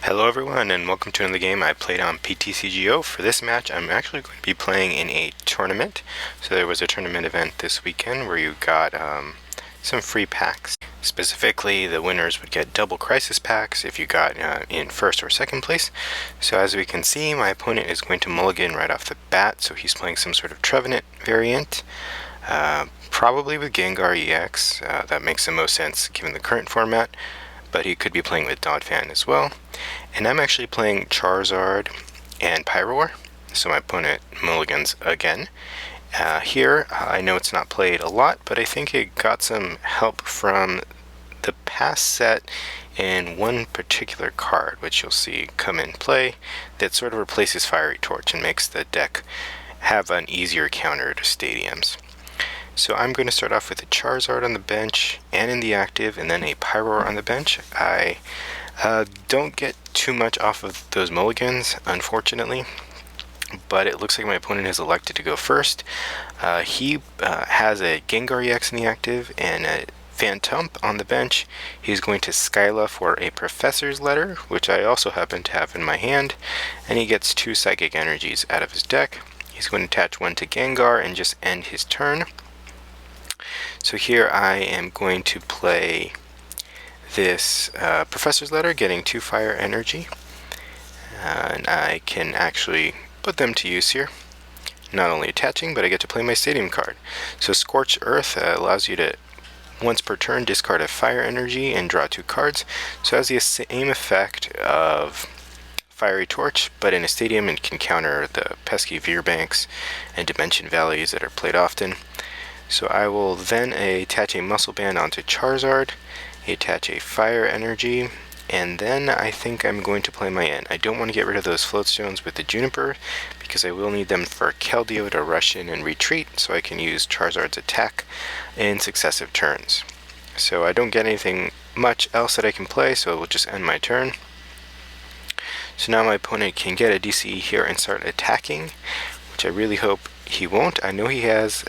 Hello everyone and welcome to another game I played on PTCGO. For this match I'm actually going to be playing in a tournament. So there was a tournament event this weekend where you got some free packs. Specifically the winners would get double crisis packs if you got in first or second place. So as we can see, my opponent is going to mulligan right off the bat, so he's playing some sort of Trevenent variant. Probably with Gengar EX, that makes the most sense given the current format, but he could be playing with Donphan as well. And I'm actually playing Charizard and Pyroar, so my opponent mulligans again. Here, I know it's not played a lot, but I think it got some help from the past set in one particular card, which you'll see come in play, that sort of replaces Fiery Torch and makes the deck have an easier counter to stadiums. So I'm going to start off with a Charizard on the bench and in the active, and then a Pyroar on the bench. I don't get too much off of those mulligans, unfortunately, but it looks like my opponent has elected to go first. He has a Gengar EX in the active and a Phantump on the bench. He's going to Skyla for a Professor's Letter, which I also happen to have in my hand, and he gets 2 Psychic Energies out of his deck. He's going to attach one to Gengar and just end his turn. So here I am going to play this Professor's Letter, getting 2 Fire Energy, and I can actually put them to use here. Not only attaching, but I get to play my Stadium card. So Scorched Earth allows you to once per turn discard a Fire Energy and draw 2 cards. So it has the same effect of Fiery Torch, but in a Stadium it can counter the pesky Veer Banks and Dimension Valleys that are played often. So I will then attach a Muscle Band onto Charizard, attach a Fire Energy, and then I think I'm going to play my end. I don't want to get rid of those Floatstones with the Juniper, because I will need them for Keldeo to rush in and retreat, so I can use Charizard's attack in successive turns. So I don't get anything much else that I can play, so I will just end my turn. So now my opponent can get a DCE here and start attacking, which I really hope he won't. I know he has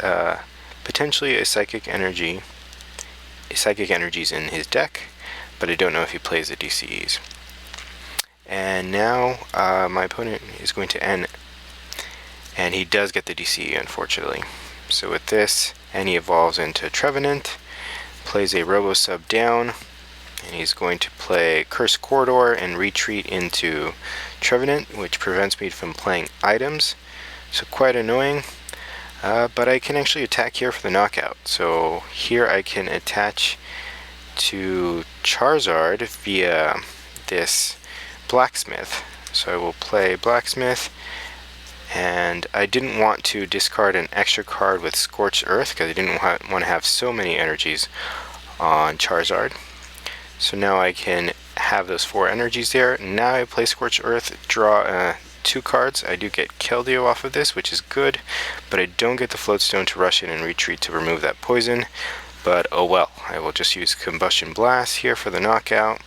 potentially a Psychic Energies in his deck, but I don't know if he plays the DCEs. And now my opponent is going to end, and he does get the DCE, unfortunately. So with this, and he evolves into Trevenent, plays a Robo Sub down, and he's going to play Curse Corridor and retreat into Trevenant, which prevents me from playing items. So quite annoying. But I can actually attack here for the knockout. So here I can attach to Charizard via this Blacksmith. So I will play Blacksmith, and I didn't want to discard an extra card with Scorched Earth because I didn't want to have so many energies on Charizard. So now I can have those 4 energies there. Now I play Scorched Earth, draw 2 cards. I do get Keldeo off of this, which is good, but I don't get the Floatstone to rush in and retreat to remove that poison. But oh well, I will just use Combustion Blast here for the knockout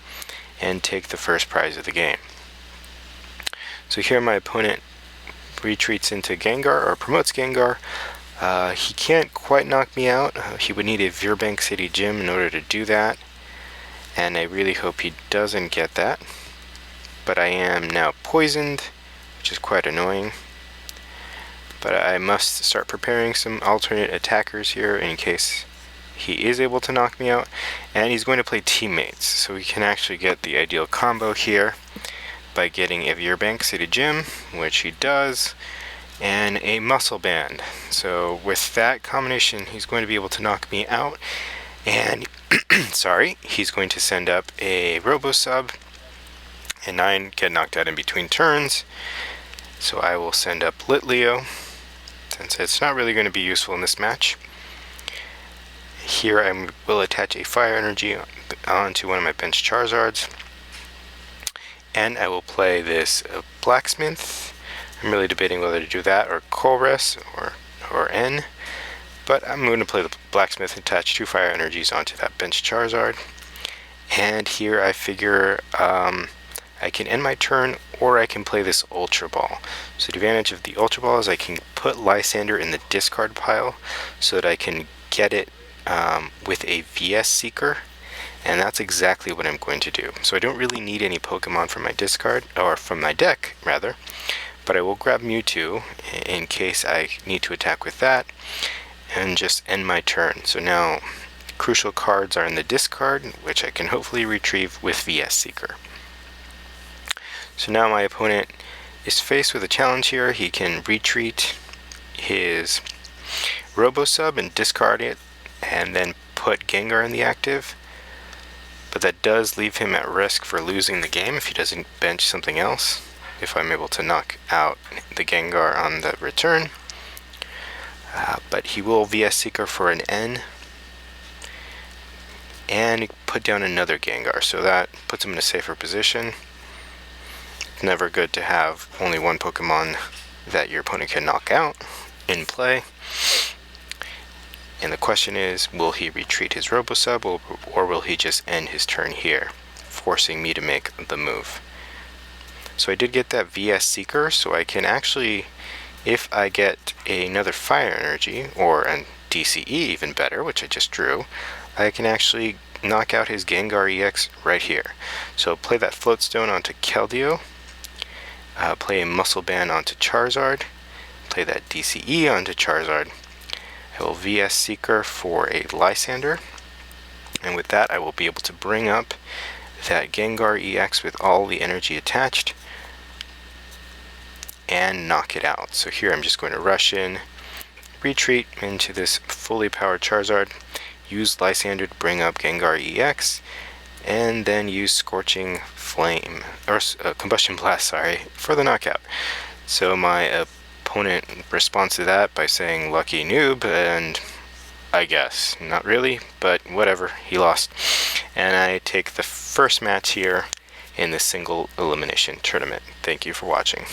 and take the first prize of the game. So here my opponent retreats into Gengar, or promotes Gengar. He can't quite knock me out. He would need a Veerbank City Gym in order to do that, and I really hope he doesn't get that. But I am now poisoned, which is quite annoying. But I must start preparing some alternate attackers here in case he is able to knock me out. And he's going to play Teammates, so we can actually get the ideal combo here by getting a Veerbank City Gym, which he does, and a Muscle Band. So with that combination, he's going to be able to knock me out. And sorry, he's going to send up a Robo Sub, and I get knocked out in between turns. So I will send up Litleo, since it's not really going to be useful in this match. Here I will attach a Fire Energy onto one of my bench Charizards, and I will play this Blacksmith. I'm really debating whether to do that or Colress or N, but I'm going to play the Blacksmith and attach 2 Fire Energies onto that bench Charizard. And here I figure I can end my turn, or I can play this Ultra Ball. So the advantage of the Ultra Ball is I can put Lysander in the discard pile so that I can get it with a VS Seeker, And that's exactly what I'm going to do. So I don't really need any Pokemon from my discard, or from my deck, rather. But I will grab Mewtwo in case I need to attack with that, and just end my turn. So now crucial cards are in the discard, which I can hopefully retrieve with VS Seeker. So now my opponent is faced with a challenge here. He can retreat his Robosub and discard it, and then put Gengar in the active. But that does leave him at risk for losing the game if he doesn't bench something else, if I'm able to knock out the Gengar on the return. But he will VS Seeker for an N, and put down another Gengar, so that puts him in a safer position. It's never good to have only one Pokemon that your opponent can knock out in play. And the question is, will he retreat his Robosub, or will he just end his turn here, forcing me to make the move? So I did get that VS Seeker, so I can actually, if I get another Fire Energy, or a DCE even better, which I just drew, I can actually knock out his Gengar EX right here. So play that Float Stone onto Keldeo, play a Muscle Band onto Charizard, play that DCE onto Charizard. I will VS Seeker for a Lysander, and with that I will be able to bring up that Gengar EX with all the energy attached and knock it out. So here I'm just going to rush in, retreat into this fully powered Charizard, use Lysander to bring up Gengar EX, and then use Scorching Flame, or Combustion Blast, sorry, for the knockout. So my opponent responds to that by saying lucky noob, and I guess not really, but whatever, he lost. And I take the first match here in the single elimination tournament. Thank you for watching.